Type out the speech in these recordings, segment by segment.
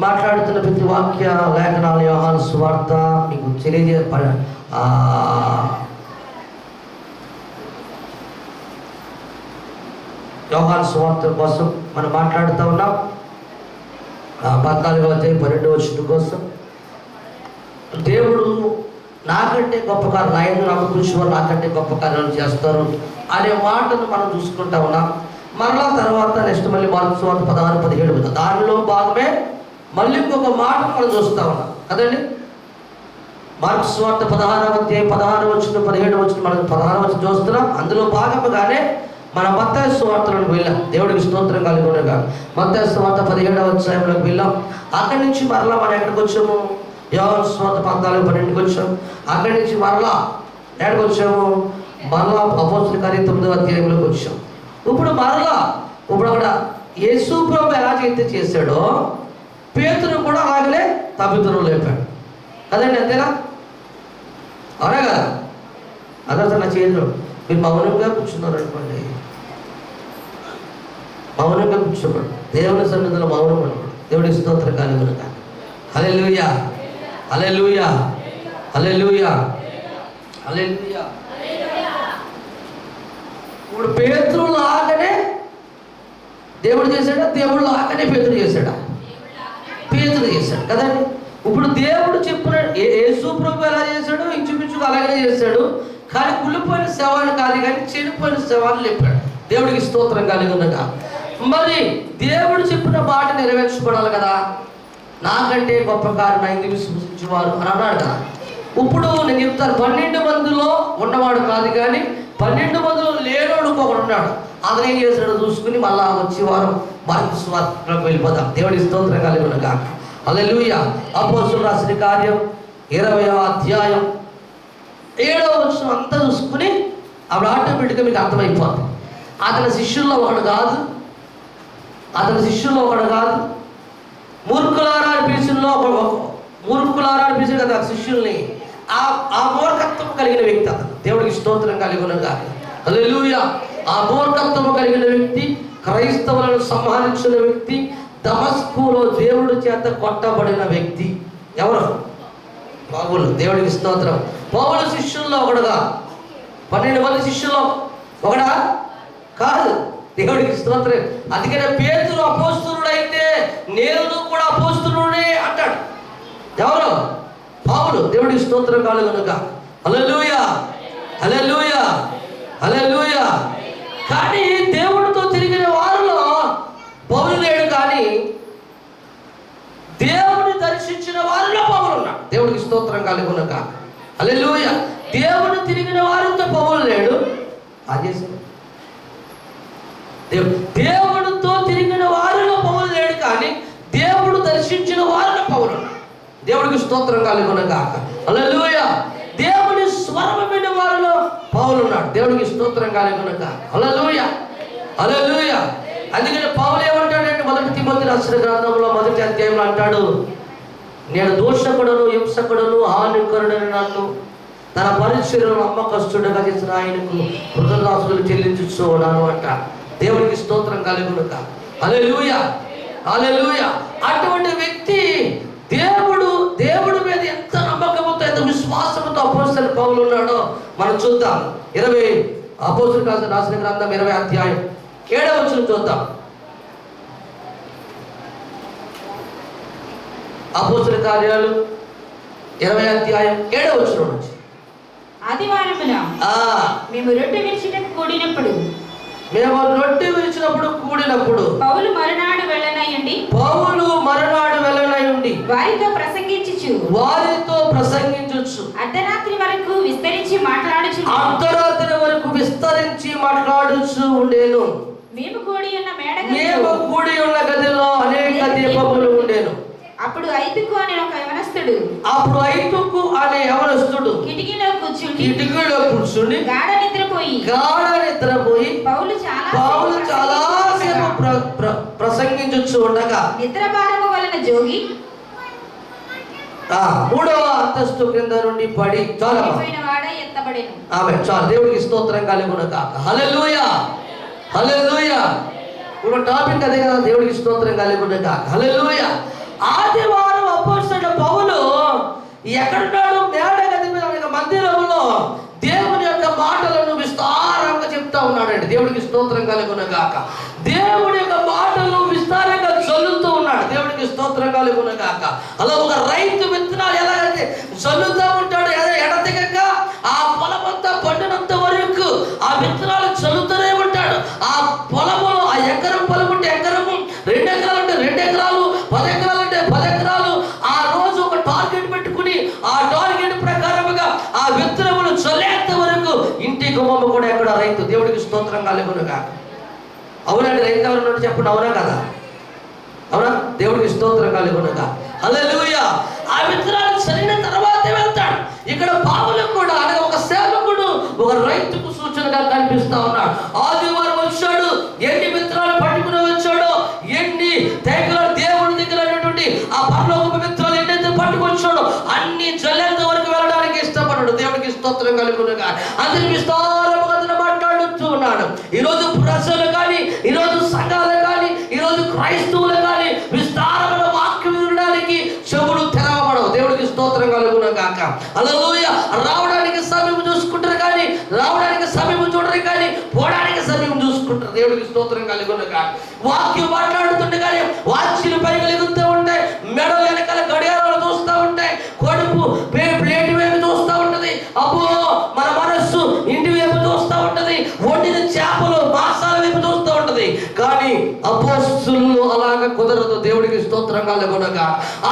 మాట్లాడుతున్న ప్రతి వాక్య లేఖనాలు యోహాను సువార్త మీకు యోహాను సువార్త కోసం మనం మాట్లాడుతూ ఉన్నాం. 14వ అధ్యాయం 12వ వచనం కోసం దేవుడు నాకంటే గొప్ప కార్యాలు నా యందు నమ్మకం వారు నాకంటే గొప్ప కార్యాలు చేస్తారు అనే మాటను మనం చూసుకుంటా ఉన్నాం. మరలా తర్వాత నెక్స్ట్ మళ్ళీ మార్కు సువార్త 16-17 దానిలో భాగమే మళ్ళీ ఇంకొక మాట మనం చూస్తూ ఉన్నాం కదండి. మార్కు సువార్త 16వ అధ్యాయం 16వ వచనం 17వ వచనం మనం 16వ వచనం చూస్తున్నాం. అందులో భాగముగానే మన మత్తయి సువార్తలోకి వెళ్ళాం. దేవుడికి స్తోత్రం కలుగునుగా. మత్తయి సువార్త 17వ అధ్యాయంలోకి వెళ్ళాం. అక్కడి నుంచి మరలా మనం ఎక్కడికి వచ్చాము? యోహాను సువార్త 14-12కి వచ్చాం. అక్కడి నుంచి మరలా ఎక్కడికి వచ్చాము? మరలా అపోస్తలుల కార్యం 9వ అధ్యాయంలోకి వచ్చాం. ఇప్పుడు అక్కడ యేసు ప్రభువు ఎలా అయితే చేశాడో పేతురు కూడా అలాగనే తప్పితురు లేపాడు కదండి. అంతేనా? అవునా కదా? అదే నా చేతిలో మీరు మౌనంగా కూర్చున్నారు అనుకోండి, మౌనంగా కూర్చోబడు. దేవుని సన్నిధిలో మౌనం అనుకోండి. దేవుడి స్తోత్రం కలుగునుగా. హల్లెలూయా, హల్లెలూయా, హల్లెలూయా, హల్లెలూయా. ఇప్పుడు పేతురు లాగానే దేవుడు చేశాడా? దేవుడు లాగానే పేతురు చేశాడా? పేతురు చేశాడు కదండి. ఇప్పుడు దేవుడు చెప్పిన యేసు ప్రభువు ఎలా చేశాడు? ఇంచుమించుగా అలాగనే చేశాడు. కానీ కుళ్ళిపోయిన శవాన్ని కాదు, కానీ చెడిపోయిన శవాన్ని లేపాడు. దేవుడికి స్తోత్రం కలుగునుగా. మరి దేవుడు చెప్పిన మాట నెరవేర్చబడాలి కదా. నాకంటే గొప్ప కార్యం నా యందు విశ్వసించువారు అని అన్నాడు కదా. ఇప్పుడు నేను చెప్తాను, 12 మందిలో ఉన్నవాడు కాదు, కానీ 12 మందిలో లేనోడు ఒకడు ఉన్నాడు. అతను ఏం చేశాడో చూసుకుని మళ్ళా వచ్చే వారం మార్కు సువార్తలోకి వెళ్ళిపోతాం. దేవుడి స్తోత్రం కలుగునుగా. హల్లెలూయా. అపోస్తలుల రాసిన కార్యం 20వ అధ్యాయం 7వ వచనం అంతా చూసుకుని అప్పుడు ఆటోమేటిక్గా మీకు అర్థమైపోతుంది. అతని శిష్యుల్లో ఒకడు కాదు, మూర్ఖులారా పిలిచిన కదా శిష్యుల్ని. ఆ మూర్ఖత్వం కలిగిన వ్యక్తి అతను. దేవుడికి స్తోత్రం కలుగునుగా. హల్లెలూయా. ఆ మూర్ఖత్వం కలిగిన వ్యక్తి, క్రైస్తవులను సంహరించిన వ్యక్తి, దమస్కులో దేవుడి చేత కొట్టబడిన వ్యక్తి ఎవరు? పౌలు. దేవుడికి స్తోత్రం. పౌలు శిష్యుల్లో ఒకడుగా, 12 మంది శిష్యుల్లో ఒకడా కాదు. దేవుడికి స్తోత్రం. అందుకనే పేతురు అపోస్తలుడైతే నేను కూడా అపోస్తలుడే అంటాడు. ఎవరు? పౌలు. దేవుడికి స్తోత్రం కలుగునుగా. హల్లెలూయా, హల్లెలూయా, హల్లెలూయా. కానీ దేవుడితో తిరిగిన వారిలో పౌలు లేడు, కానీ దేవుని దర్శించిన వారిలో పౌలు ఉన్నాడు. దేవుడికి స్తోత్రం కలుగునుగా. హల్లెలూయా. దేవుడు తిరిగిన వారితో పౌలు లేడు. అదే దేవుడితో తిరిగిన వారిలో పౌలు లేడు, కానీ దేవుడు దర్శించిన వారిలో పౌలు ఉన్నాడు. దేవుడికి స్తోత్రం కలుగునుగా. హల్లెలూయా. దేవుని స్వరం విన్న వారిలో పౌలు ఉన్నాడు. దేవుడికి స్తోత్రం కలుగునుగా. హల్లెలూయా, హల్లెలూయా. అందుకని పౌలు ఏమంటాడంటే 1 తిమోతి రాసిన గ్రంథంలో 1వ అధ్యాయంలో అంటాడు, నేను దోషకుడను, హింసకుడను, హానికరుడను, నన్ను తన పరిచర్యను నమ్మకస్తుడుగా చేసిన ఆయనకు కృతజ్ఞతలు చెల్లించుచున్నాను అంట. దేవుడికి స్తోత్రం కలుగునుగా. హల్లెలూయా, హల్లెలూయా. అటువంటి వ్యక్తి దేవుడి మీద ఎంత నమ్మకంతో, ఎంత విశ్వాసంతో అపోస్తలుడు పౌలు ఉన్నాడో మనం చూద్దాం. అపోస్తలుడు రాసిన గ్రంథం 20వ అధ్యాయం 7వ వచనం చూద్దాం. అపోస్తలుల కార్యాలు 20వ అధ్యాయం 7వ వచనం నుంచి. ఆదివారమున మేము రొట్టె విరిచినప్పుడు కూడినప్పుడు పౌలు మరునాడు వెళ్ళనయ్యుండి వారితో ప్రసంగించుచు అర్ధరాత్రి వరకు విస్తరించి మాట్లాడుచు ఉండేను. మేము కూడి ఉన్న గదిలో అనేక దీపములు ఉండేను. అప్పుడు ఐతుకు అనే యవనస్తుడు కిటికీలో కూర్చుని గాఢ నిద్రపోయి పౌలు చాలాసేపు ప్రసంగించు ఉండగా నిద్రభారము వలన జోగి 3వ అంతస్తు క్రింద నుండి పడి చాలా దేవుడికి స్తోత్రం కలుగునుగా. హల్లెలూయా, హల్లెలూయా. ఇప్పుడు టాపిక్ అదే కదా, దేవుడికి స్తోత్రం కలుగునుగా. హల్లెలూయా. ఆ స్తోత్రం కలుగునగాక. దేవుడి యొక్క మాటలు విస్తారంగా చల్లుతూ ఉన్నాడు. దేవుడికి స్తోత్రం కలుగునగాక. అలా ఒక రైతు విత్తనాలు ఎలాగైతే చల్లుతూ ఉంటాడు, ఎడతెగక ఆ పొలమంతా పండినంత వరకు ఆ విత్తనాలు చల్లుతూనే ఉంటాడు. ఆ పొలములో ఆ ఎకరం పొలం ఉంటే ఎకరము, 2 ఎకరాలు అంటే 2 ఎకరాలు, 10 ఎకరాలు అంటే 10 ఎకరాలు, ఆ రోజు ఒక టార్గెట్ పెట్టుకుని ఆ టార్గెట్ ప్రకారముగా ఆ విత్తనములు చల్లేంత వరకు ఇంటి గుమ్మమ్మ కూడా ఎక్కడ రైతు. దేవుడికి స్తోత్రం కలుగునుగా. అవునండి, రైతు ఎవరు చెప్పండి, అవునా కదా? అవునా? దేవుడికి స్తోత్రం కలుగునుగా. హల్లెలూయా. ఆ విత్తనాలు చల్లిన తర్వాతే వెళ్తాడు. ఇక్కడ పావులు కూడా అనగా ఒక సేవకుడు ఒక రైతుకు సూచనగా కనిపిస్తా ఉన్నాడు. ఆదివారం వచ్చాడు, ఎన్ని విత్తనాలు పట్టుకుని వచ్చాడో, ఎన్ని తెగల దేవుడి దగ్గర ఆ పరలోకపు విత్తనాలు ఎన్నైతే పట్టుకొచ్చాడో అన్ని చల్లేంత వరకు వెళ్ళడానికి ఇష్టపడ్డాడు. దేవుడికి స్తోత్రం కలుగునుగా. అందరికి విస్తారముగా మాట్లాడుతూ ఉన్నాడు. ఈరోజు ప్రజలు కానీ, ఈరోజు సంఘాలు కానీ, ఈరోజు క్రైస్తవులు కానీ విస్తారమైన వాక్యం వినడానికి చెవులు తెరవబడవు. దేవుడికి స్తోత్రం కలుగునుగాక. హల్లెలూయా. రావడానికి సమయం చూసుకుంటారు కానీ, రావడానికి సమయం చూడరు కానీ, పోవడానికి సమయం చూసుకుంటారు. దేవుడికి స్తోత్రం కలుగునుగాక. వాక్యం మాట్లాడుతుంటే కానీ వాచ్యులు పైకి ఎగుతూ ఉంటాయి, మెడలు వెనకాల గడియారాలు చూస్తూ ఉంటాయి, కడుపు ప్లేట్ వైపు చూస్తూ ఉంటది. అబ్బో, మన మనస్సు ఇంటి వైపు చూస్తూ ఉంటది, వండిన చేపలు మాంసాల వైపు చూస్తూ ఉంటది. కానీ అపోస్తులు అలాగా కుదరదు. దేవుడికి స్తోత్రం కలుగునుగా.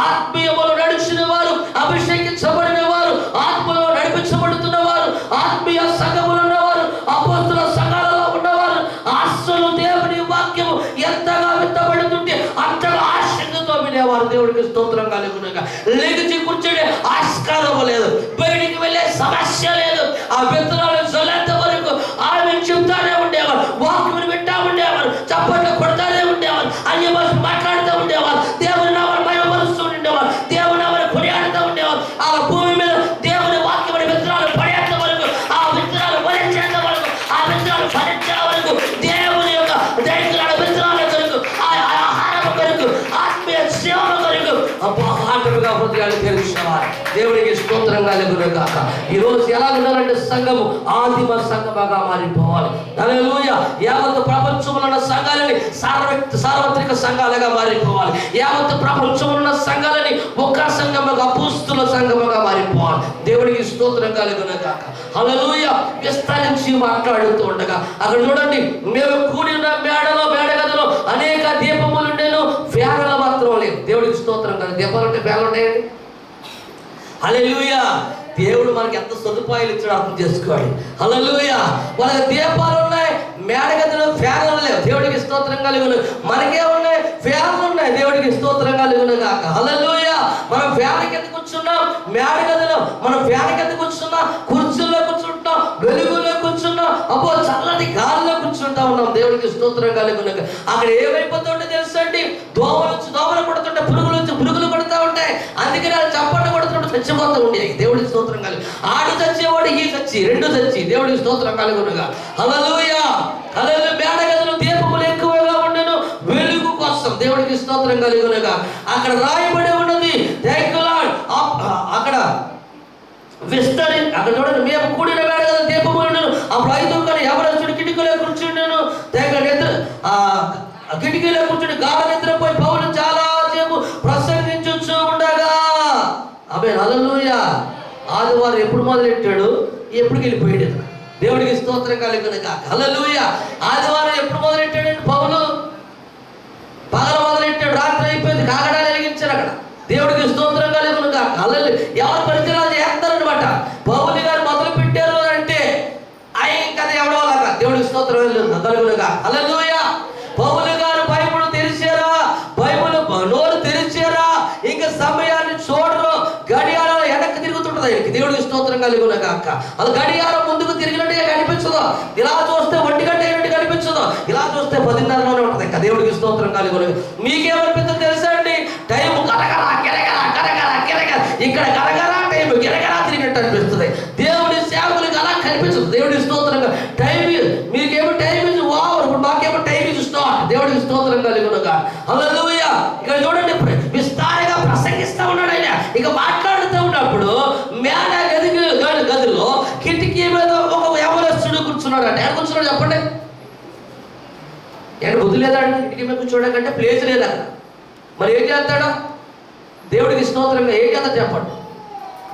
ఆత్మీయములో నడిచిన వారు, అభిషేకించబడిన వారు, ఆత్మలో నడిపించబడుతున్న వారు, ఆత్మీయ సంఘములు ఉన్నవారు, అపోస్తుల సంఘాలలో ఉన్నవారు అస్సలు దేవుని వాక్యము ఎంతగా విత్తబడుతుంటే అంతగా ఆశతో వినేవారు. దేవుడికి స్తోత్రం కలుగునుగా. లేచి కూర్చొని ఆస్కారం లేదు, బయటికి వెళ్ళే సమస్య లేదు. ఆ విత్తనాలు చల్లేంత వరకు ఆమె చెప్తానే ఉండేవారు, వాక్యం వింటా ఉండేవారు, చప్పట్లు కొడతానే ఉండేవారు, అన్య భాష మాట్లాడుతూ ఉండేవారు, దేవుని నామమును మహిమపరుస్తూ ఉండేవారు, దేవుని నామమును కొనియాడుతూ ఉండేవారు. ఆ భూమి మీద దేవుని వాక్యం విత్తనాలు పడేంత వరకు, ఆ విత్తనాలు ఫలించేంత వరకు, ఆ విత్తనాలు ఫలించే వరకు, దేవుని యొక్క దైవిక విత్తనాల కొరకు, ఆ ఆహారం కొరకు, ఆత్మీయ సేవ కొరకు అపాహాటముగా హృదయాలు తెరిచేవారు. దేవుడికి స్తోత్రం కలుగునుగాక. ఈ రోజు ఎలా ఉండాలంటే సంఘము ఆదిమ సంఘముగా మారిపోవాలి. హల్లెలూయా. యావత్ ప్రపంచంలో ఉన్న సంఘాలని సార్వత్రిక సంఘాలుగా మారిపోవాలి. యావత్ ప్రపంచంలో ఉన్న సంఘాలని ఒక్క సంఘముగా, అపోస్తుల సంఘముగా మారిపోవాలి. దేవుడికి స్తోత్రం కలుగునుగాక. హల్లెలూయా. విస్తరించి మాట్లాడుతూ ఉండగా అక్కడ చూడండి, మేము కూడిన మేడగదిలో అనేక దీపములు ఉండేను, ఫ్యాన్లు మాత్రం లేదు. దేవుడికి స్తోత్రం కదా. దీపాలు ఉంటే ఫ్యాన్లు ఉంటాయండి. హల్లెలూయా. దేవుడు మనకి ఎంత సదుపాయాలు ఇచ్చాడు అర్థం చేసుకోవాలి. హల్లెలూయా. వాళ్ళకి దీపాలు ఉన్నాయి, మేడగదిలో ఫ్యాన్లు లేవు. దేవుడికి స్తోత్రం కలుగును. మనకే ఉన్నాయి, ఫ్యాన్లు ఉన్నాయి. దేవుడికి స్తోత్రం కలుగును గాక. హల్లెలూయా. మనం ఫ్యాన్ కింద కూర్చున్నాం, మేడగదిలో మనం ఫ్యాన్ కింద కూర్చున్నాం, కుర్చీల్లో కూర్చుంటాం, వెలుగులో కూర్చున్నాం, అబ్బో చల్లటి గాలిలో కూర్చుంటా ఉన్నాం. దేవుడికి స్తోత్రం కలుగును. అక్కడ ఏమైపోతుంటే తెలుసండి, దోమలు పడుతుంటే, పురుగులు పడుతూ ఉంటాయి. అందుకని అది చప్పట్లు కొడుతుంటే చచ్చిపోతూ ఉండేది. దేవుడికి స్తోత్రం కలుగు. ఆడు చచ్చేవాడు, ఈ చచ్చి, 2 చచ్చి. దేవుడికి స్తోత్రం కలుగునుగా. హల్లెలూయా. హల్లెలూయా. మేడగదిలో దీపములు ఎక్కువగా ఉండెను, వెలుగు కోసం. దేవుడికి స్తోత్రం కలుగునుగా. అక్కడ రాయబడి ఉన్నది, థాంక్ యూ లార్డ్. అక్కడ అక్కడ చూడండి, మేము కూడిన మేడగదిలో దీపములు ఉండెను. అప్పుడు 5 కానీ యవనస్తుడు కిటికీలో కూర్చుండెను. కిటికీలో కూర్చుని గాఢ నిద్రపోయి పౌలు చాలా సేపు ప్రసంగించుచూ ఉండగా. ఆమేన్. హల్లెలూయా. ఆదివారం ఎప్పుడు మొదలెట్టాడు, ఎప్పుడు వెళ్ళిపోయాడు. దేవుడికి స్తోత్రం కలుగునుగా. హల్లెలూయా. ఆదివారం ఎప్పుడు మొదలెట్టాడండి పౌలు? పగల మొదలెట్టాడు, రాత్రి అయిపోయింది, కాగడాలు వెలిగించాడు అక్కడ. దేవుడికి స్తోత్రం కలుగునుగా. హల్లెలూయా. ఎవరు పరిచయాలు చేస్తారనమాట. పౌలు గారు మొదలు పెట్టారు అంటే ఆయన కదా ఎవడో లాగా. దేవుడికి స్తోత్రం కలుగునుగా. హల్లెలూయా. పౌలు గారు బైబిల్ తెరిచారా, బైబిల్ నోరు తెరిచారా, ఇంకా సమయాన్ని చూడరు, గడియారాలు వెనక్కి తిరుగుతుంటది ఆయనకి. దేవుడికి స్తోత్రం కలుగునుగా. అది గడియారం ముందుకు తిరిగినట్టుగా కనిపించదు, ఇలా చూస్తే 1 గంట అయినట్టు కనిపించదు, ఇలా చూస్తే 10:30లోనే ఉంటుంది. ఇంకా దేవుడికి స్తోత్రం కలుగునుగా. మీకేమనిపిస్తుందో తెలుసా అండి, టైం కరగరా గిరగరా కరగరా గిరగరా, ఇక్కడ కరగరా టైం గిరగరా తిరిగినట్టు అనిపిస్తుంది. దేవుడి సేవకులకు అలా కనిపించదు. దేవుడి స్తోత్రంగా. టైం మీకేమో టైం ఇస్ ఓవర్, ఇప్పుడు మాకేమో టైం ఇస్ స్టార్ట్. దేవుడికి స్తోత్రం కలుగునుగా. హల్లెలూయా. ఇక్కడ చూడండి, విస్తారంగా ప్రసంగిస్తూ ఉన్నాడు ఆయన. ఇక మాట్లాడుతూ ఉన్నప్పుడు గదిలో కిటికీ మీద ఒక యవనస్తుడు కూర్చున్నాడు. అంటే కూర్చున్నాడు చెప్పండి. లేదా కిటికీ మీద కూర్చోడాకంటే ప్లేస్ లేదు అక్కడ. మరి ఏం చేస్తాడు? దేవుడికి స్తోత్రంగా ఏం చేస్తాడు చెప్పండి.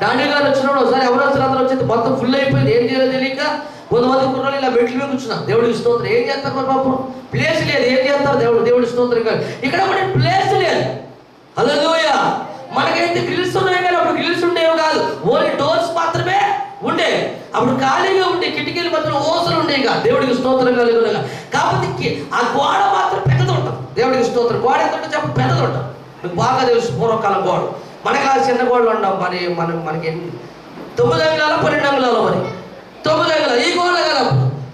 డాండి గారు వచ్చినప్పుడు ఒకసారి ఎవరు వచ్చిన అందరూ వచ్చి మొత్తం ఫుల్ అయిపోయింది. ఏం చేయాలో తెలియక కొంతమంది కుర్రలు ఇలా బెడ్ల మీద కూర్చున్నారు. దేవుడికి స్తోత్రం. ఏం చేస్తారు మరి పాపం? ప్లేస్ లేదు. ఏం చేస్తారు? దేవుడి స్తోత్రం కాదు. ఇక్కడ కూడా ప్లేస్ లేదు. హల్లెలూయా. మనకైతే గ్రిల్స్ ఉన్నాయి కానీ అప్పుడు గ్రిల్స్ ఉండేవి కాదు. ఓన్లీ డోర్స్ మాత్రమే ఉండే. అప్పుడు ఖాళీగా ఉండే, కిటికీల మధ్యలో ఓసలు ఉండేవి కాదు. దేవుడికి స్తోత్రం కలుగునగా. కాబట్టి ఆ గోడ మాత్రం పెద్దది ఉంటుంది. దేవుడికి స్తోత్రం. గోడ ఎంత ఉంటే చెప్ప పెద్దది ఉంటుంది. మీకు బాగా తెలుసు పూర్వకాలం గోడ. మనకి ఆ చిన్న గోడలు ఉండవు. మనకి 9 అంగుళాల 12 అంగుళాల మరి 9 అంగుళాలు ఈ గోడ కదా.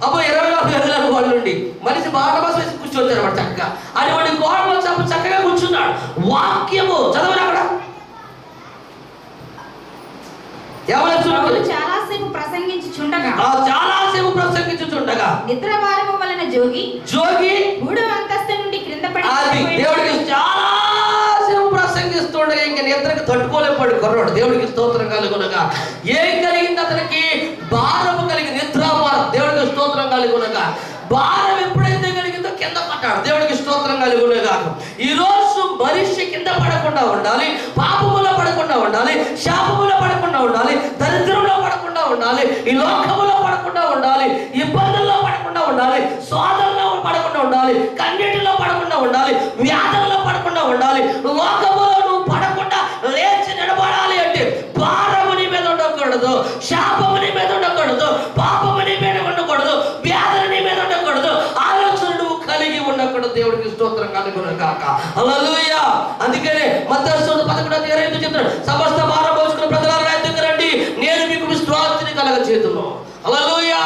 అప్పుడు 24 అంగుళాల గోడలు ఉండి మనిషి బాగా బస్ వేసి కూర్చోవచ్చు అనమాట చక్కగా. అటువంటి గోడలో చక్కగా కూర్చున్నాడు. వాక్యము చదవరు అక్కడ. చాలాసేపు ప్రసంగించుచుండగా నిద్ర భారము వలన జోగి మూడవ అంతస్తు నుండి క్రింద పడి దేవుడికి చాలాసేపు ప్రసంగిస్తుండగా ఇంకా నిద్రకు తట్టుకోలేము పడి కొర్రాడు. దేవుడికి స్తోత్రం కలుగునగా. ఏం కలిగింది అతనికి? భారము కలిగి నిద్ర భారం. దేవుడికి స్తోత్రం కలుగునగా. భారం ఎప్పుడైతే కలిగిందో కింద పడ్డాడు. దేవుడికి స్తోత్రం కలుగునగా. ఈ రోజు మనిషి కింద పడకుండా ఉండాలి, పాపములో పడకుండా ఉండాలి, శాపములో పడకుండా ఉండాలి, దరిద్రంలో పడకుండా ఉండాలి, ఈ లోకములో పడకుండా ఉండాలి, ఇబ్బందుల్లో పడకుండా ఉండాలి, స్వాదంలో పడకుండా ఉండాలి, కన్నీటిలో పడకుండా ఉండాలి, వ్యాధుల్లో పడకుండా ఉండాలి. లోకములో నువ్వు పడకుండా లేచి నిలబడాలి అంటే భారము నీ మీద ఉండకూడదు, శాపము నీ మీద ఉండకూడదు, పాపము నీ మీద ఉండకూడదు, వ్యాధులు నీ మీద ఉండకూడదు, ఆలోచన నువ్వు కలిగి ఉండకూడదు. దేవుడికి స్తోత్రం కలుగునుగాక. హల్లెలూయా. అందుకనే మత్తయి 11:25 చెప్తాడు, సమస్త భారం మోసుకున్న ప్రజలారా నా దగ్గరకు రండి, నేను మీకు విశ్రాంతిని కలగచేతును. హల్లెలూయా.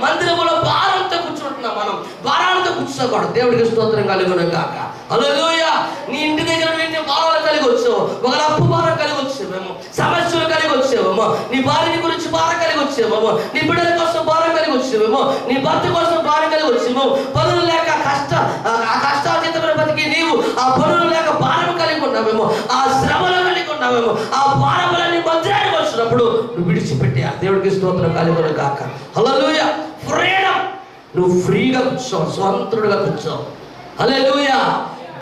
మందిరములో భారంతో కూర్చుంటున్నాం. మనం భారాలతో కూర్చోకూడదు. దేవుడికి స్తోత్రం కలుగునుగాక. హల్లెలూయా. నీ ఇంటి దగ్గర నిన్ను భారాలు కలిగి వచ్చావు. ఒక అప్పు భారం కలిగి వచ్చేవేమో, సమస్యలు కలిగి వచ్చేవేమో, నీ భార్య గురించి భారం కలిగి వచ్చేవేమో, నీ బిడ్డల కోసం భారం కలిగి వచ్చేవేమో, నీ భర్త కోసం భారం కలిగి వచ్చేమో, పనులు లేక కష్టార్జితమైన బతికి నీవు ఆ పనులు లేక భారం కలిగి ఉన్నావేమో, ఆ శ్రమలు కలిగి ఉన్నావేమో, ఆ భారములన్నీ మందిరానికి వచ్చినప్పుడు నువ్వు విడిచిపెట్టే దేవుడికి స్తోత్రం కలిగి కాక. హల్లెలూయా. ఫ్రీడమ్. నువ్వు ఫ్రీగా కూర్చోవు, స్వతంత్రుడుగా కూర్చోవు. హల్లెలూయా.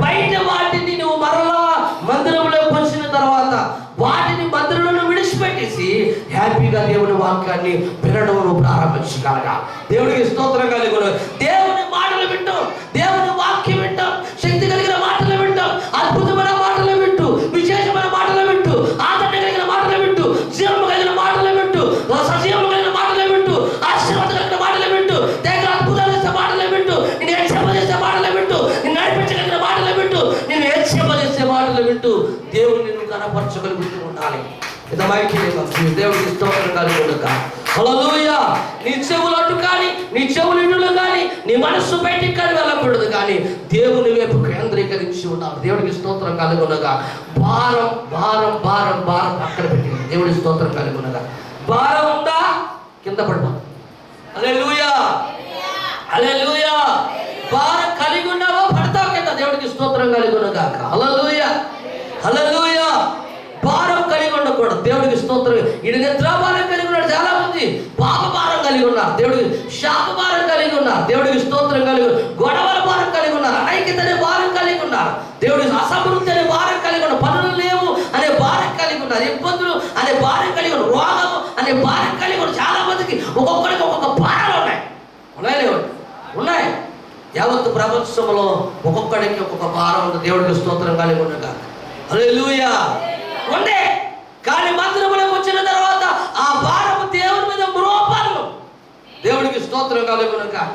బయట వాటిని నువ్వు మరలా మందిరంలోకి వచ్చిన తర్వాత వాటిని మందిరంలో విడిచిపెట్టేసి హ్యాపీగా దేవుని వాక్యాన్ని వినడం నువ్వు ప్రారంభించగలగా. దేవుడికి స్తోత్రం కలుగును. దేవుని మాటలు వింటాం, దేవుని వాక్యం వింటాం, శక్తి కలిగిన మాటలు వింటాం, అద్భుతమైన మాటలు వింటూ, విశేషమైన మాటలు వింటూ, ఆదరణ కలిగిన మాటలు వింటూ, జీవము కలిగిన మాటలు వింటూ, సజీవము కలిగిన మాటలు వింటూ, ఆశీర్వాదం కలిగిన మాటలు వింటూ, దగ్గర అద్భుతాలు చేసే మాటలు వింటూ, నేను హెచ్చరించే మాటలు వింటూ, నేను నడిపించగలిగిన మాటలు వింటూ, నేను హెచ్చరించే మాటలు వింటూ దేవుని నిన్ను కనపరచగలుగుతూ ఉండాలి. దేవుడికి స్తోత్రం కలుగునుగాక. హల్లెలూయా. నీ చెవులు అటు కానీ, నీ చెవులు ఇటులు కానీ, నీ మనస్సు బయటికి కానీ వెళ్ళకూడదు, కానీ దేవుని వైపు కేంద్రీకరించి ఉండాలి. దేవుడికి స్తోత్రం కలుగునగా. భారం భారం భారం భారం పక్కన పెట్టింది. దేవుడి స్తోత్రం కలుగునగా. భారం ఉందా? కింద పడమా. హల్లెలూయా. హల్లెలూయా. భారం కలిగి ఉన్నావా? పడతావు కింద. దేవుడికి స్తోత్రం కలుగునగాక. హల్లెలూయా. హల్లెలూయా. భారం కలిగి ఉండకూడదు. దేవుడికి స్తోత్రం. ఇది నిద్రాభారం కలిగి ఉన్నాడు చాలా మంది. పాప భారం కలిగి ఉన్నారు. దేవుడికి శాప భారం కలిగి ఉన్నారు. దేవుడికి స్తోత్రం కలిగి గొడవల భారం కలిగి ఉన్నారు. అనైక్యత అనే భారం కలిగి ఉన్నారు. దేవుడికి అసమృద్ధి అనే భారం కలిగి ఉన్నారు. పనులు లేవు అనే భారం కలిగి ఉన్నారు. ఇబ్బందులు అనే భారం కలిగి ఉన్నారు. రోగము అనే భారం కలిగి ఉన్నారు. చాలా మందికి ఒక్కొక్కరికి ఒక్కొక్క భారాలు ఉన్నాయి. ఉన్నాయి. యావత్తు ప్రపంచంలో ఒక్కొక్కడికి ఒక్కొక్క భారం ఉంది. దేవుడికి స్తోత్రం కలిగి ఉండగా. హల్లెలూయా. ఉండే కానీ మందిరంలోకి వచ్చిన తర్వాత ఆ భారము దేవుని మీద మోపాలను. దేవుడికి స్తోత్రం కలుగునుగాక.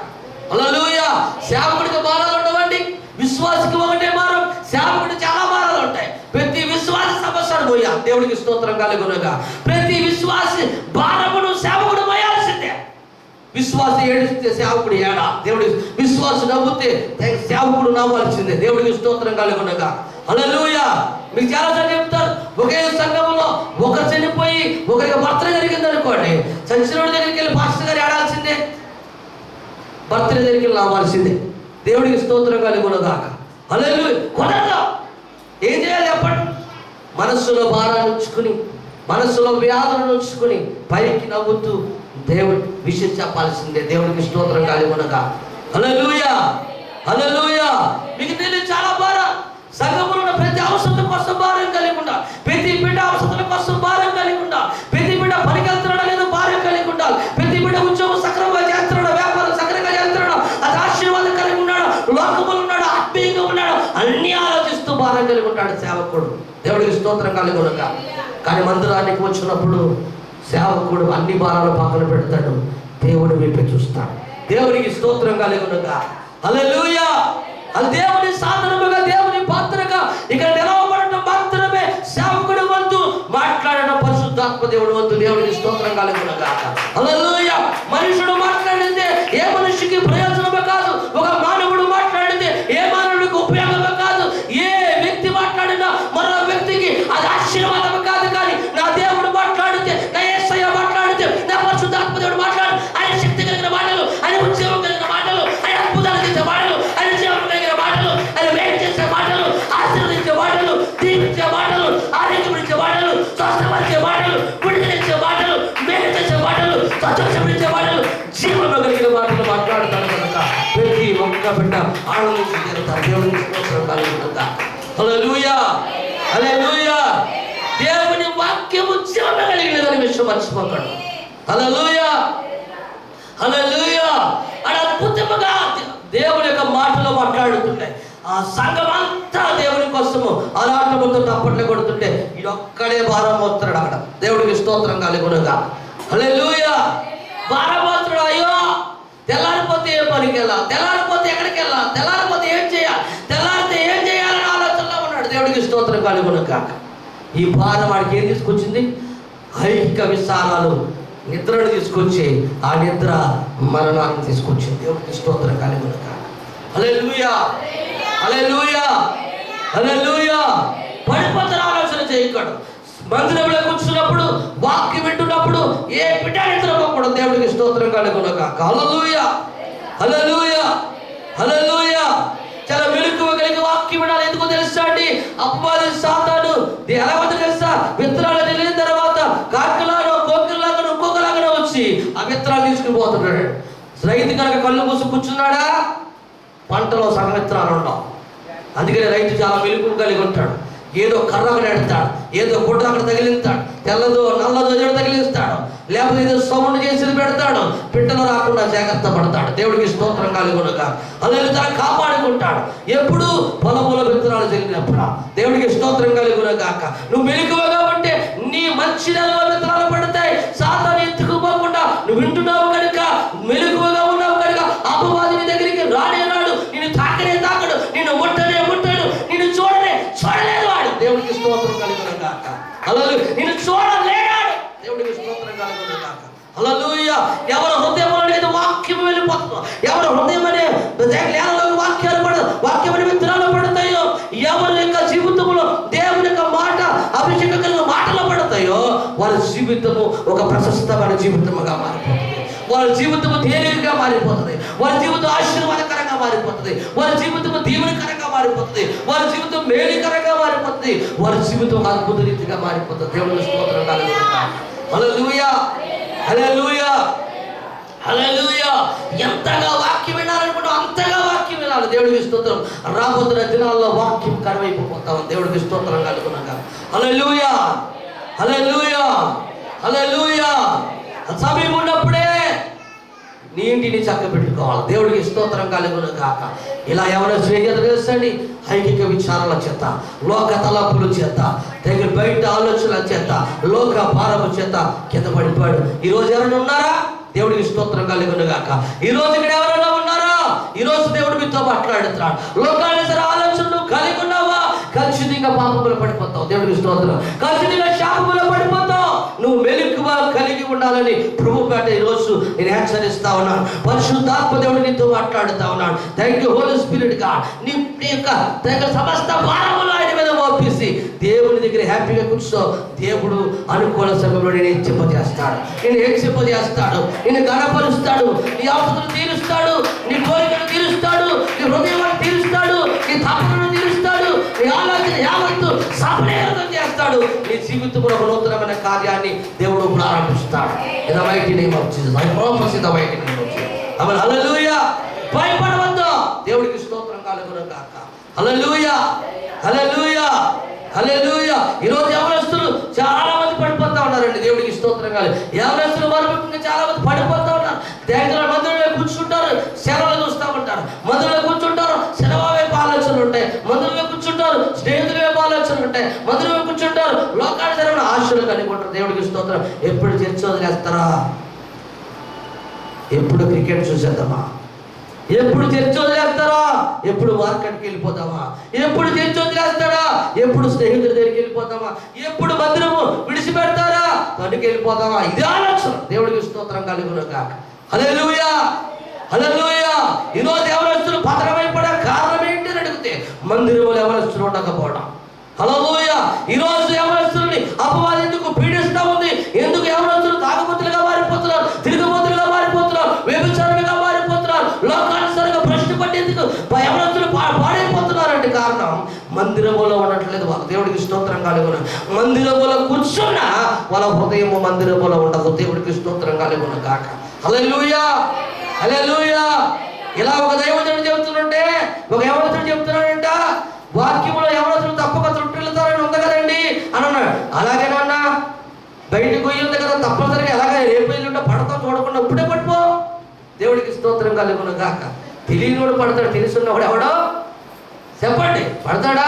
హల్లెలూయా. సేవకుడికి భారాలు ఉండవండి. విశ్వాసికి ఒకటే భారం, సేవకుడికి చాలా భారాలు ఉంటాయి. ప్రతి విశ్వాసి సమస్యను పోయా. దేవుడికి స్తోత్రం కలుగునుగా. ప్రతి విశ్వాసి భారమును సేవకుడు మోయాల్సిందే. విశ్వాస ఏడిస్తే సేవకుడు ఏడా. దేవుడి విశ్వాస నవ్వుతే సేవకుడు నవ్వాల్సిందే. దేవుడికి స్తోత్రం కలుగునగా. హల్లెలూయా. మీకు చాలా సార్లు చెప్తారు, ఒకే సంఘంలో ఒకరు చనిపోయి ఒకరికి బర్త్డే జరిగింది అనుకోండి, చచ్చిన దగ్గరికి వెళ్ళి పాస్టర్ గారు ఏడాల్సిందే, బర్త్డే దగ్గరికి వెళ్ళి నవ్వాల్సిందే. దేవుడికి స్తోత్రం కలుగునగా. హల్లెలూయా. కుదరదు. ఏం చేయాలి చెప్పండి? మనస్సులో భారాన్ని ఉంచుకుని, మనస్సులో వ్యాధులను ఉంచుకుని పైకి నవ్వుతూ దేవుడి విషయం చెప్పాల్సిందే. దేవుడికి స్తోత్రం కలుగునగా. హల్లెలూయా. హల్లెలూయా. మీకు తెలియదు చాలా భారం. సంఘములో ఉన్న ప్రతి అవసరం కోసం భారం కలిగి ఉండాలి. ప్రతి బిడ్డ అవసరం కోసం భారం కలిగి ఉండాలి. ప్రతి బిడ్డ పరిగెత్తున్నాడా లేదా భారం కలిగి ఉండాలి. ప్రతి బిడ్డ ఉద్యోగం సక్రమంగా చేస్తున్నాడా, వ్యాపారం సక్రమంగా చేస్తున్నాడా, అది ఆశీర్వాదం కలిగి ఉన్నాడు, లోకములు ఉన్నాడు, ఆత్మీయంగా ఉన్నాడు, అన్ని ఆలోచిస్తూ భారం కలిగి ఉంటాడు సేవకుడు. దేవుడికి స్తోత్రం కలిగి ఉండగా. కానీ మందిరానికి వచ్చినప్పుడు సేవకుడు అన్ని భారాలు పక్కన పెడతాడు, దేవుడు వైపే చూస్తాడు. దేవునికి స్తోత్రం కలిగి ఉండగా. హల్లెలూయా. అది దేవుని సాధనముగా, దేవుని పాత్రగా ఇక్కడ నిలవబడటం మాత్రమే సేవకుడు వంతు, మాట్లాడడం పరిశుద్ధాత్మ దేవుడు వంతు. దేవునికి స్తోత్రం కలిగి ఉండగా. హల్లెలూయా. మనుషుడు మాట్లాడితే ఏ మనిషికి ప్రయోజనమే కాదు. ఒక మానవుడు మాట్లాడితే ఏ మానవుడికి ఉపయోగమే కాదు. ఏ వ్యక్తి మాట్లాడినా మరో వ్యక్తికి అది ఆశీర్వాదం కాదు. కానీ నా దేవుడు మాట్లాడితే, నా యేసయ్య మాట్లాడితే, నా పరిశుద్ధాత్మ దేవుడు మాట్లాడు, ఆయన శక్తి కలిగిన మాటలు, ఆయన ఉద్యోగం కలిగిన మాటలు, ఆయన అద్భుతాలు చేసే మాటలు, ఆయన జీవం కలిగిన మాటలు, ఆయన వేడి చేసే మాటలు, ఆశీర్వదించే మాటలు, దీవించే మాటలు, ఆరోగ్యపరిచే మాటలు, స్వస్థపరిచే మాటలు, విడుదలిచ్చే మాటలు, మేలు చేసే మాటలు, సంతోషపరిచే మాటలు, జీవంలో కలిగిన మాటలు మాట్లాడుతాడు కనుక ప్రతి ఒక్క బిడ్డ ఆనందించి తీరుతారు. దేవునికి స్తోత్రం కలుగుతుందా. హల్లెలూయా. హల్లెలూయా. దేవుని వాక్యము జీవంలో కలిగినదని విషయం మర్చిపోకండి. హల్లెలూయా. హల్లెలూయా. అని అద్భుతముగా దేవుని యొక్క మాటలు మాట్లాడుతున్నాయి. ఆ సంఘం అంతా దేవుని కోసము అలాంటి తప్పట్లు కొడుతుంటే ఇది ఒక్కడే భారం మోస్తున్నాడు అక్కడ. దేవుడికి స్తోత్రం కలుగునుగా. హల్లెలూయా. భారం మోస్తున్నాడు. అయ్యో తెల్లారిపోతే ఏ పనికి వెళ్ళాలి, తెల్లారిపోతే ఎక్కడికి వెళ్ళాలి, తెల్లారిపోతే ఏం చేయాలి, తెల్లారితే ఏం చేయాలని ఆలోచనలో ఉన్నాడు. దేవుడికి స్తోత్రం కలుగునుగా. ఈ భారం వాడికి ఏం తీసుకొచ్చింది? ఐహిక విచారాలు, నిద్రను తీసుకొచ్చి ఆ నిద్ర మరణాన్ని తీసుకొచ్చింది. దేవుడికి స్తోత్రం కలుగునుగా. హల్లెలూయా. హల్లెలూయా. హల్లెలూయా. పడిపోతారు ఆలోచన చేయకూడదు. మందిరంలో కూర్చున్నప్పుడు, వాక్యం వింటున్నప్పుడు ఏ బిడ్డ నిద్రపోకూడదు. దేవుడికి స్తోత్రం కలుగునుగా. హల్లెలూయా. హల్లెలూయా. హల్లెలూయా. చాలా మెలకువ కలిగి వాక్యం వినాలి. ఎందుకో తెలుసా అండి? అపవాది సాతాను ఎలా వద్ద తెలుసా? విత్తనాలు వెళ్ళిన తర్వాత కాకిలాగా, కోకిలాగా, ఇంకొకలాగా వచ్చి ఆ విత్తనాలు తీసుకుని పోతున్నాడు. రైతు కనుక కళ్ళు మూసి కూర్చున్నాడా, పంటలో సగం విత్తనాలు ఉండవు. అందుకని రైతు చాలా మెలకువ కలిగి ఉంటాడు. ఏదో కర్ర అక్కడ ఎడతాడు, ఏదో గుడ్డ అక్కడ తగిలిస్తాడు, తెల్లదో నల్లదో ఏదో తగిలిస్తాడు, లేకపోతే ఏదో సౌండ్ చేసి పెడతాడు, పిట్టలు రాకుండా జాగ్రత్త పడతాడు. దేవుడికి స్తోత్రం కలుగునుగా. అలా తను కాపాడుకుంటాడు. ఎప్పుడు పొలముల విత్తనాలు జరిగినప్పుడు దేవుడికి స్తోత్రం కలుగునుగాక. నువ్వు మెలకువగా ఉంటే నీ మంచి నెలలో విత్తనాలు పడతాయి. సాతాను ఎత్తుకుపోకుండా నువ్వు వింటున్నావు కనుక, మెలకువగా ఉన్నావు కనుక అపవాది నీ దగ్గరికి రానే రాడు, నిన్ను తాకనే తాకడు, నిన్ను ముట్టనే ముట్టడు, నిన్ను చూడనే చూడలేదు వాడు. దేవుడికి స్తోత్రం కలుగునుగాక. హల్లెలూయా. నిన్ను చూడలేడు. దేవుడికి స్తోత్రం కలుగునుగాక. హల్లెలూయా. ఎవరి హృదయంలో అనేది వాక్యం వెళ్ళిపోతుందో, ఎవరి హృదయం అనే నేలలో వాక్యాలు పడదు, వాక్యం అనే విత్తనాలు పడతాయో, ఎవరి యొక్క జీవితంలో దేవుని యొక్క మాట, అభిషేకం కలిగిన మాటలు పడతాయో, వారి జీవితము ఒక ప్రశస్తమైన జీవితముగా మారిపోతుంది. వారి జీవితము తేలికగా మారిపోతుంది. వారి జీవితం ఆశీర్వాదకరంగా మారిపోతుంది. వారి జీవితం దీవెనకరంగా మారిపోతుంది. వారి జీవితం మేలుకరంగా మారిపోతుంది. వారి జీవితం అద్భుత రీతిగా మారిపోతుంది. దేవుని స్తోత్రం కలుగునుగాక. హల్లెలూయా. హల్లెలూయా. హల్లెలూయా. ఎంతగా వాక్యం వినాలనుకుంటా అంతగా వాక్యం వినాలి. దేవుడికి స్తోత్రం. రాబోతున్న దినాల్లో వాక్యం కరువైపోతాం. దేవుడికి స్తోత్రం కలుగునుగాక. హల్లెలూయా. హల్లెలూయా. హల్లెలూయా. సమయం ఉన్నప్పుడే నీ ఇంటిని చక్క పెట్టుకోవాలి. దేవుడికి స్తోత్రం కలుగునుగాక. ఇలా ఎవరో శ్రేయత చేస్తండి, ఐకిక విచారాల చేత, లోక తలపుల చేత, దగ్గర బయట ఆలోచనల చేత, లోక భారము చేత కింద పడిపోయాడు. ఈరోజు ఎవరైనా ఉన్నారా? దేవుడికి స్తోత్రం కలుగునుగాక. ఈరోజు ఇక్కడ ఎవరైనా ఉన్నారా? ఈరోజు దేవుడు మీతో మాట్లాడుతున్నాడు. లోకానుసార ఆలోచనలు కలిగి ఉన్నావా? ఖచ్చితంగా పాపములో పడిపోతావు. దేవుడికి స్తోత్రం. ఖచ్చితంగా శాపములో పడిపోతావు. నువ్వు మెలకువ కలిగి ఉండాలని ప్రభు పేట ఈరోజు నేను హెచ్చరిస్తా ఉన్నాను. పరిశుద్ధాత్మ దేవుడు నీతో మాట్లాడుతా ఉన్నాడు. Thank you holy spirit God. నీ యొక్క సమస్త భారములు ఆయన మీద మోపేసి దేవుని దగ్గర హ్యాపీగా కూర్చో. దేవుడు అనుకూల సమయంలో నేను హెచ్చింపజేస్తాడు, నేను హెచ్చింపజేస్తాడు, నిన్ను గణపరుస్తాడు, నీ అవసరం తీరుస్తాడు, నీ కోరికను తీరుస్తాడు, నీ హృదయాన్ని తీరుస్తాడు, నీ తపనను తీరుస్తాడు, నీ ఆలోచన యావత్తు సఫలీకృతం చేస్తాడు. నీ జీవితంలో ఒక నూతనమైన కార్యాన్ని దేవుడు ప్రారంభిస్తాడు. In the mighty name of Jesus. I prophesy in the mighty name of Jesus. Amen. Hallelujah. భయపడవద్దు. దేవుడికి స్తోత్రం కలుగును గాక. హల్లెలూయా, హల్లెలూయా, హల్లెలూయా. ఈరోజు యవనస్తులు చాలా మంది పడిపోతా ఉన్నారండి. దేవుడికి స్తోత్రం కాదు. యవనస్తులు మరొక చాలా మంది పడిపోతా ఉన్నారు. దగ్గర మందిరంలో కూర్చుంటారు, సెలవులు చూస్తూ ఉంటారు. మందిరంలో కూర్చుంటారు, సెలవు వైపు ఆలోచనలు ఉంటాయి. మందిరంలో కూర్చుంటారు, స్నేహితుల వైపు ఆలోచనలు ఉంటాయి. మందిరంలో కూర్చుంటారు, లోకానుసరమైన ఆశలు కలిగి ఉంటారు. దేవుడికి స్తోత్రం. ఎప్పుడు చర్చ వదిలేస్తారా? ఎప్పుడు క్రికెట్ చూసేద్దామా? ఎప్పుడు చర్చ వదిలేస్తారా? ఎప్పుడు మార్కెట్కి వెళ్ళిపోతామా? ఎప్పుడు చర్చ వదిలేస్తారా? ఎప్పుడు స్నేహితుల దగ్గరికి వెళ్ళిపోతామా? ఎప్పుడు మందిరము విడిచిపెడతారా? తనకి వెళ్ళిపోతామా? ఇది ఆలోచన. దేవుడికి స్తోత్రం కలుగును గాక. హల్లెలూయా, హల్లెలూయా. ఈరోజు యవనస్తులు పతనమైపోవడం కారణం ఏంటి అని అడిగితే మందిరంలో యవనస్తులు ఉండకపోవడం. హల్లెలూయా. ఈరోజు యవనస్తుల్ని అపవాది ఎందుకు పీడిస్తూ ఉంది? ఎందుకు యవనస్తులు తాగుబోతులుగా మారిపోతున్నారు, తిరుగుబోతులుగా మారిపోతున్నారు, వ్యభిచారులుగా మారిపోతున్నారు, లోకానుసారంగా భ్రష్టు పట్టేందుకు యవనస్తులు పాడైపోతున్నారంటే కారణం మందిరములో ఉండట్లేదు. వాళ్ళ దేవుడికి స్తోత్రం కలుగును. మందిరములో కూర్చున్నా వాళ్ళ హృదయము మందిరములో ఉండదు. దేవుడికి స్తోత్రం కలుగును గాక. హల్లెలూయా, హల్లెలూయా. ఇలా ఒక దైవజనుడు చెబుతుంటే, ఒక యవనస్తుడు చెప్తున్నాడంట, వాక్యములో యవనస్తులు తప్పక త్రుట్టిల్లుతారని ఉంది కదండి అని అన్నాడు. అలాగేనన్నా బయటకు పోయి ఉంది కదా, తప్పనిసరిగా ఎలాగ రేపు ఎల్లుంటే పడతాం, చూడకుండా ఇప్పుడే పడిపో. దేవుడికి స్తోత్రం కలుగును గాక. తెలియనివాడు పడతాడు, తెలుసున్నవాడు ఎవడో చెప్పండి, పడతాడా?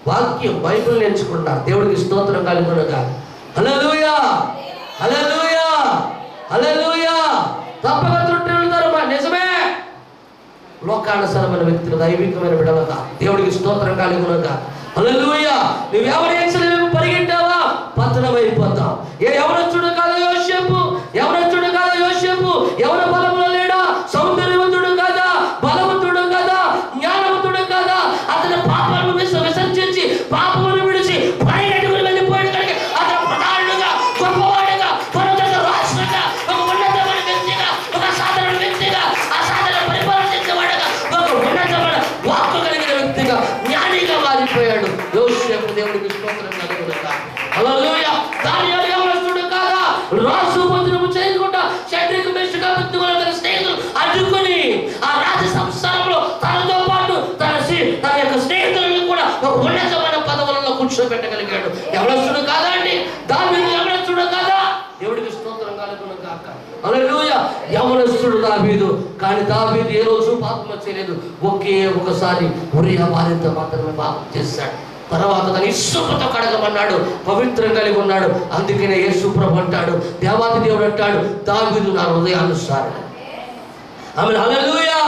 వాక్యం బైబిల్ నేర్చుకుంటారు. దేవుడికి స్తోత్రం కలుగును గాక. హల్లెలూయా, హల్లెలూయా, హల్లెలూయా. తప్పక త్రుట్టిల్లుతారు. నిజమే. లోకానుసరమైన వ్యక్తులు దైవికమైన బిడ్డలుగా దేవుడికి స్తోత్రం కలుగును గాక. హల్లెలూయా. నువ్వెవరి ఎక్సలేమో పరిగెట్టావా? పతనమైపోతావు. యవనస్తుడు కాదా యోసేపు? యవనస్తుడు కాదా యోసేపు? యవన బలములో లేడా? సౌందర్యవంతుడు కాదా? బలవంతుడు కాదా? జ్ఞానవంతుడు కాదా? అతని పాపాలను విసర్జించి పాపమును విడిచి పైనట్టుకుని వెళ్ళిపోయాడు కనుక అతను ప్రధానుడుగా, గొప్పవాడుగా, పర్వత రాష్ట్రంగా, ఒక ఉన్నతమైన వ్యక్తిగా, ఒక సాధారణ వ్యక్తిగా, అసాధారణ పరిపాలన చేసేవాడుగా, ఒక ఉన్నతమైన వాక్కు కలిగిన వ్యక్తిగా, జ్ఞానిగా మారిపోయాడు యోసేపు. దేవుడికి స్తోత్రం కలుగును గాక. హల్లెలూయా. దానియేలు యవనస్తుడు కాదా? రాజు భోజనము చేయకుండా షడ్రకు మెషకు అబేద్నెగోలను స్నేహితులు అడ్డుకొని ఆ రాజ సంస్థానంలో తనతో పాటు తన యొక్క స్నేహితులను కూడా ఒక ఉన్నతమైన పదవులలో కూర్చోబెట్టగలిగాడు. యవనస్తుడు కాదా అండి? దావీదు యవనస్తుడు కాదా? దేవుడికి స్తోత్రం కలుగును గాక. హల్లెలూయా. యవనస్తుడు దావీదు. కానీ దావీదు ఏ రోజు పాపం చేయలేదు. ఒకే ఒకసారి ఉరియా భార్యతో మాత్రమే పాపం చేశాడు. తర్వాత తన యేసుప్రభుతో కడగమన్నాడు, పవిత్రం కలిగి ఉన్నాడు. అందుకనే యేసుప్రభు అంటాడు, దేవాది దేవుడు అంటాడు, దావీదు నా హృదయానుసారుడు. ఆమేన్, హల్లెలూయా.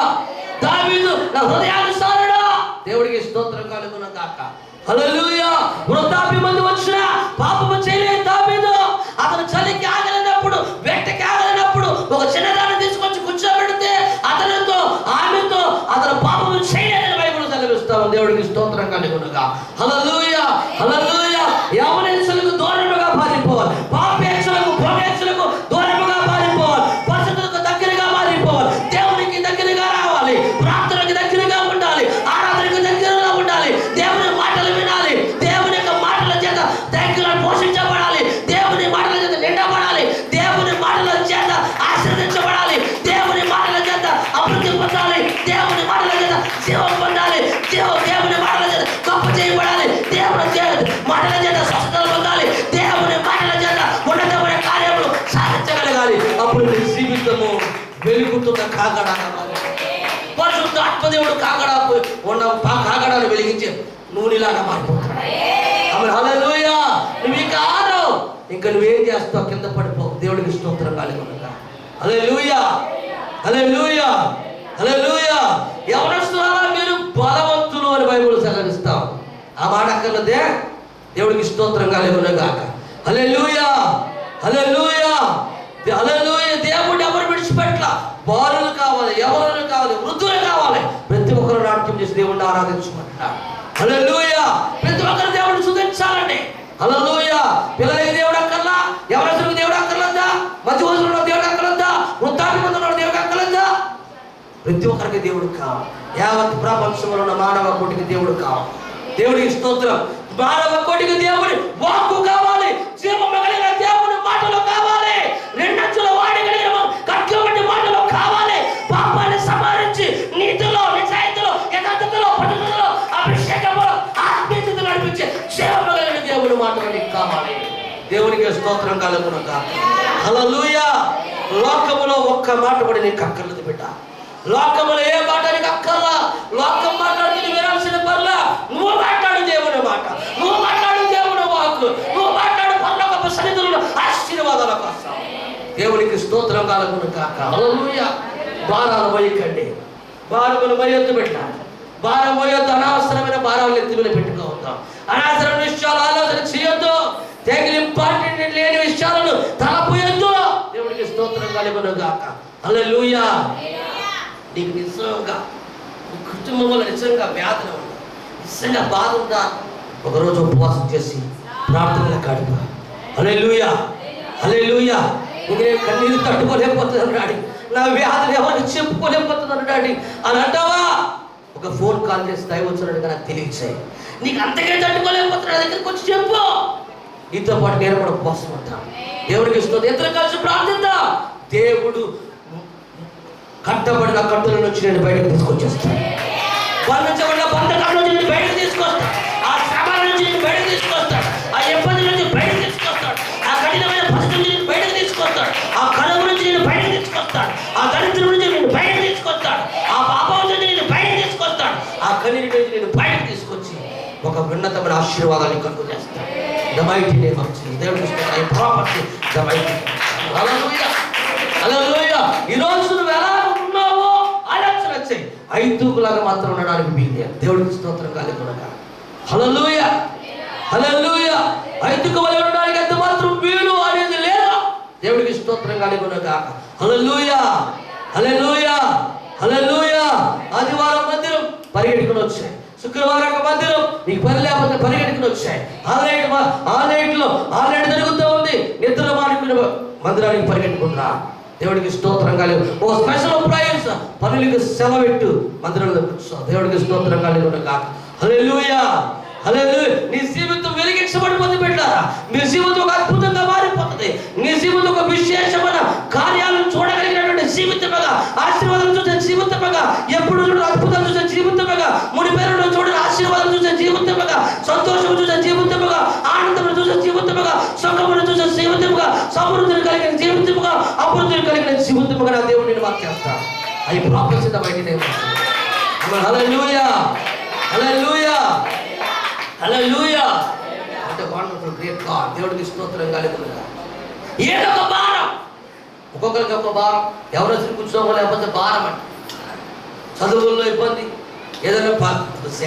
దావీదు నా హృదయానుసారుడు. దేవుడికి స్తోత్రం కలుగును గాక. హల్లెలూయా. వృద్ధాప్యమందు వచ్చిన పాపము చేయలేదు దావీదు. అతను చలికి ఆగలేనప్పుడు, వెంటకి ఆగలేనప్పుడు ఒక చిన్నదాన్ని తీసుకొచ్చి కూర్చోబెడితే అతనితో ఆమెతో అతను పాపము చేయలేదని బైబిల్ సెలవిస్తాము. దేవుడికి స్తోత్రం కలుగునుగా. హల్లెలూయా, హల్లెలూయా. యవనస్తులకు దూరముగా పారిపోవాలి. పాపేక్షలకు, భోగేక్షలకు దూరముగా పారిపోవాలి. పరిశుద్ధులకు దగ్గరగా మారిపోవాలి. దేవునికి దగ్గరగా రావాలి. ప్రార్థనకి దగ్గరగా ఉండాలి. ఆరాధనకు దగ్గరగా ఉండాలి. దేవుని మాటలు వినాలి. దేవుని యొక్క మాటల చేత దగ్గరను పోషించబడాలి. దేవుని మాటల చేత నిండబడాలి. దేవుని మాటల చేత ఆశీర్వదించబడాలి. దేవుని మాటల చేత అభివృద్ధి పొందాలి. దేవుని మాటల చేత జీవం పొందాలి. దేవుని మాటల చేత గొప్ప చేయబడాలి. దేవుని మాటల చేత స్వస్థతలు పొందాలి. దేవుని మాటల చేత ఉన్నతమైన కార్యములు సాధించగలగాలి. అప్పుడు నీ జీవితము వెలుగుతున్న కాగడాగా పరిశుద్ధ ఆత్మదేవుడు కాగడాలు వెలిగించి నూనెలాగా మారిపోతాడు. ఆమేన్, హల్లెలూయా. నువ్వు ఇంకా ఆరు, ఇంకా నువ్వేం చేస్తావు? కింద పడిపో. దేవుడికి స్తోత్రం కలుగును గాక. హల్లెలూయా, హల్లెలూయా, హల్లెలూయా. యవనస్తులారా మీరు బలవంతులు అని బైబిల్ సెలవిస్తాం. ఆ మాట అక్కర్లేదే. దేవుడికి స్తోత్రం కలుగును గాక. హల్లెలూయా, హల్లెలూయా, హల్లెలూయా. దేవుడు ఎవరు విడిచిపెట్ల. బాలులు కావాలి, యవనులు కావాలి, వృద్ధులు కావాలి. ప్రతి ఒక్కరు నాట్యం చేసి దేవుడిని ఆరాధించమంటున్నాడు. హల్లెలూయా. ప్రతి ఒక్కరు దేవుడిని స్తుతించాలండి. హల్లెలూయా. పిల్లలకి దేవుడు అక్కర్లా, యవనస్తులకు దేవుడు అక్కర్లేదా? మధ్య వయసులో దేవుడు అక్కర్లేదా? వృద్ధాప్యమందులో దేవుడు అక్కర్లేదా? ప్రతి ఒక్కరికి దేవుడు కావాలి. యావత్ ప్రపంచంలో ఉన్న మానవ కోటికి దేవుడు కావాలి. దేవుడికి స్తోత్రం. మానవ కోటికి దేవుడి వాక్కు కావాలి. జీవము కలిగిన దేవుని మాటలు కావాలి. రెండంచుల వాడి కలిగిన కట్లబట్టి మాటలు కావాలి. పాపాన్ని సంహరించి దేవునికి స్తోత్రం కలుగును గాక. హల్లెలూయా. లోకములో ఒక్క మాట కూడా నీకు అక్కర్లేదు బిడ్డ. లోకములో ఏ మాట నీకు అక్కర్లా. లోకం మాట్లాడితే వినాల్సిన పర్లా. నువ్వు మాట్లాడు దేవుని మాట, నువ్వు మాట్లాడు దేవుని వాక్కు, నువ్వు మాట్లాడు పరలోకపు సన్నిధిలో ఆశీర్వాదాల కోసం. దేవునికి స్తోత్రం కలుగును గాక. హల్లెలూయా. భారాలు మోయకండి, భారములు మోయొద్దు బిడ్డ. భారం మోయొద్దు. అనవసరమైన భారాలు ఎత్తుకుని పెట్టుకోవద్దాం. అనవసరమైన విషయాలు ఆలోచన చేయొద్దు. తెగిలి ఇంపార్టెంట్ లేని విషయాలను తలపోయొద్దు. దేవునికి స్తోత్రం కలుగును గాక. హల్లెలూయా. నీకు నిజంగా కుటుంబంలో నిజంగా వేదన ఉందా, నిజంగా బాధ ఉందా, ఒకరోజు ఉపవాసం చేసి ప్రార్థనలు గడుపు. హల్లెలూయా. హల్లెలూయా. నేను కన్నీళ్ళు తట్టుకోలేకపోతున్నాను డాడీ, నా వ్యాధులు ఎవరిని చెప్పుకోలేకపోతున్నాను డాడీ అని అంటావా? ఒక ఫోన్ కాల్ చేసి దైవచనుడిగా నాకు తెలియచేయి. నీకు అంతకే తట్టుకోలేకపోతున్నా, దగ్గరికి వచ్చి చెప్పు. నీతో పాటు నేను కూడా ఉపవాసం ఉంటాను. దేవుడికి ఇస్తుంది. ఇద్దరు కలిసి ప్రార్థిద్దాం. దేవుడు కట్టబడిన కట్టుల నుంచి నేను బయటకు తీసుకొచ్చేస్తాను. బంధించబడిన బంధకాల నుంచి నేను బయటకు తీసుకొస్తాను. ఆ శ్రమల నుంచి నేను బయటకు తీసుకొస్తాను. ఆ ఇబ్బంది నుంచి బయటకు తీసుకొస్తాడు. ఆ కఠినమైన పరిస్థితి నుంచి నేను బయటకు తీసుకొస్తాడు. ఆ కరువు నుంచి నేను బయటకు తీసుకొస్తాడు. ఆ దరిద్రం నుంచి నేను బయటకు తీసుకొస్తాడు. ఆ పాపం నుంచి నేను బయటకు తీసుకొస్తాడు. ఆ కన్నీటి నుంచి నేను బయటకు తీసుకొచ్చి ఒక ఉన్నతమైన ఆశీర్వాదాన్ని కలుగు చేస్తాడు. The mighty name of Jesus. దేవుడు ఐ ప్రాపర్టీ ద మైటీ. హల్లెలూయా. హల్లెలూయా. ఈ రోజు నువ్వు ఎలా ఉన్నావో ఆలోచన చేయి. ఐదుగులాగా మాత్రం ఉండడానికి వీలు. దేవుడికి స్తోత్రం కలుగును గాక. హల్లెలూయా. హల్లెలూయా. ఐదుగు వలె ఉండడానికి ఎంత మాత్రం వీలు అనేది లేదా. దేవుడికి స్తోత్రం కలుగును గాక. హల్లెలూయా. హల్లెలూయా. హల్లెలూయా. ఆదివారం మందిరం పరిగెట్టుకుని వచ్చాయి. శుక్రవారం మందిరం నీకు పని లేకపోతే పరిగెట్టుకుని వచ్చాయి. ఆల్రెడీ జరుగుతూ ఉంది. నిద్ర మానుకుని మందిరానికి పరిగెట్టుకున్నా. దేవుడికి స్తోత్రం కలుగు. ఓ స్పెషల్ ప్రైజ్ పనులకు సెలవెట్టు మందిరంలో కూర్చో. దేవుడికి స్తోత్రం కలుగును గాక. హల్లెలూయా. హల్లెలూయా. నీ జీవితం వెలిగించబడిపోతుంది బిడ్డారా. నీ జీవితం ఒక అద్భుతంగా మారిపోతుంది. నీ జీవితం ఒక విశేషమైన కార్యాలను చూడగలిగినటువంటి జీవితముగా, ఆశీర్వాదం చూసే జీవితముగా, ఎప్పుడు చూడ అద్భుతాలు చూసే జీవితముగా, ముడి పేరులో చూడని ఆశీర్వాదం చూసే జీవితముగా, సంతోషం చూసే జీవితముగా, ఆనందం చూసే జీవితముగా, సుఖమును చూసే జీవితముగా, సమృద్ధిని కలిగిన జీవితముగా, అభివృద్ధిని కలిగిన జీవితముగా నా దేవుడు నేను మార్చేస్తాను. అవి ప్రాపర్సిద్ధ బయట. హల్లెలూయా. హల్లెలూయా. హల్లెలూయా. అంటే వండర్ఫుల్ గ్రేట్ గాడ్. దేవుడికి స్తోత్రం కలుగును గాక. ఏదో ఒక భారం, ఒక్కొక్కరికి ఒక భారం. ఎవరో కూర్చోమో లేకపోతే భారం అంటే చదువుల్లో ఇబ్బంది, ఏదైనా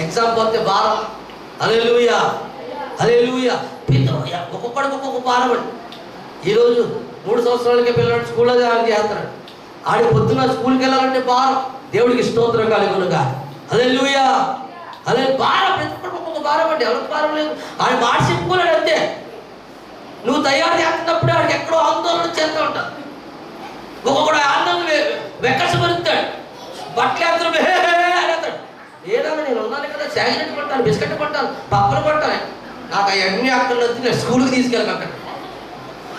ఎగ్జామ్ పోతే భారం. హల్లెలూయా. హల్లెలూయా. ఒక్కొక్కడికి ఒక్కొక్క భారం అండి. ఈరోజు 3 సంవత్సరాలకే పిల్లలు స్కూల్లో జాయిన్ చేస్తున్నాడు. ఆడి పొద్దున్న స్కూల్కి వెళ్ళాలంటే భారం. దేవుడికి స్తోత్రం కలుగును గాక. హల్లెలూయా. అదే భారం. ప్రతి ఒక్కరికి ఒక్కొక్క భారం అండి. ఎవరికి భారం లేదు. ఆడి మాట చెప్పుకోలేడు అంతే. నువ్వు తయారు చేస్తున్నప్పుడే వాడికి ఎక్కడో ఆందోళన చేస్తూ ఉంటాడు. ఒక్కొక్కడు ఆందోళన వెక్కసపరుస్తాడు. బట్టలు ఎత్తడం అనేస్తాడు. ఏదన్నా నేను ఉన్నాను కదా, చాక్లెట్ కొంటాను, బిస్కెట్ కొంటాను, పప్పులు కొంటాను. నాకు అవన్నీ అక్కడ వచ్చి నేను స్కూల్కి తీసుకెళ్ళాను. అక్కడ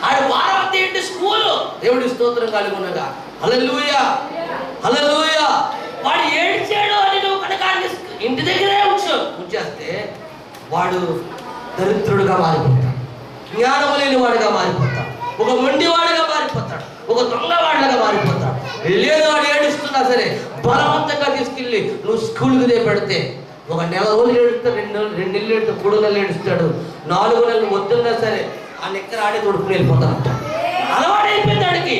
ఆడి భారం అంతే ఏంటి? స్కూలు. దేవుడి స్తోత్రం కలుగును గాక. హల్లెలూయా. హల్లెలూయా. వాడు ఏడ్చాడు అని నువ్వు కనుక ఇంటి దగ్గరే ఉంచేస్తే వాడు దరిద్రుడుగా మారిపోతాడు. జ్ఞానం లేని వాడిగా మారిపోతాడు. ఒక మొండివాడిగా మారిపోతాడు. ఒక దొంగవాడిగా మారిపోతాడు. లేదు వాడు ఏడుస్తున్నా సరే బలవంతంగా తీసుకెళ్ళి నువ్వు స్కూల్కి పెడితే ఒక నెల రోజులు ఏడుస్తాడు, 2 నెలలు ఏడుస్తాడు, 3 నెలలు ఏడుస్తాడు, 4 నెలలు వద్దున్నా సరే ఆ నెక్కర ఆడి తొడుకుని వెళ్ళిపోతాడు. అలవాడైపోయింది వాడికి.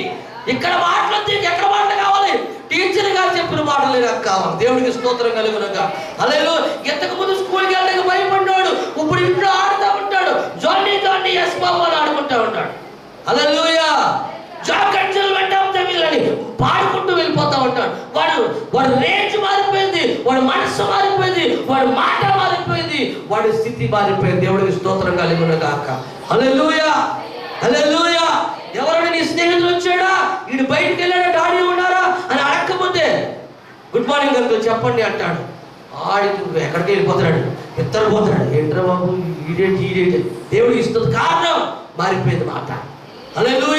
ఇక్కడ మాటలు ఎక్కడ మాటలు కావాలి? టీచర్ గారు చెప్పిన మాటలు నాకు కావాలి. దేవుడికి స్తోత్రం కలుగును గాక. హల్లెలూయా. ఇంతకు ముందు స్కూల్కి వెళ్ళడానికి భయపడ్డాడు. ఇప్పుడు ఇంట్లో ఆడుతూ ఉంటాడు. జానీ జానీ ఎస్ బాబు అని ఆడుకుంటూ ఉంటాడు. హల్లెలూయా. జాకెట్లు పెట్టాం తమిళని పాడుకుంటూ వెళ్ళిపోతూ ఉంటాడు. వాడు రేంజ్ మారిపోయింది, వాడి మనస్సు మారిపోయింది, వాడి మాట మారిపోయింది, వాడి స్థితి మారిపోయింది. దేవుడికి స్తోత్రం కలుగును గాక. హల్లెలూయా. హల్లెలూయా. ఎవరైనా నీ స్నేహితులు వచ్చాడా, వీడు బయటికి వెళ్ళాడా, డాడీ ఉన్నారా అని అడగకపోతే గుడ్ మార్నింగ్ అంకుల్ చెప్పండి అంటాడు. ఆడికి ఎక్కడికి వెళ్ళిపోతున్నాడు, పోతున్నాడు. ఏంట్రా బాబు ఈడేంటి. దేవుడికి ఇస్తుంది కారణం మారిపోయింది మాట. హల్లెలూయా.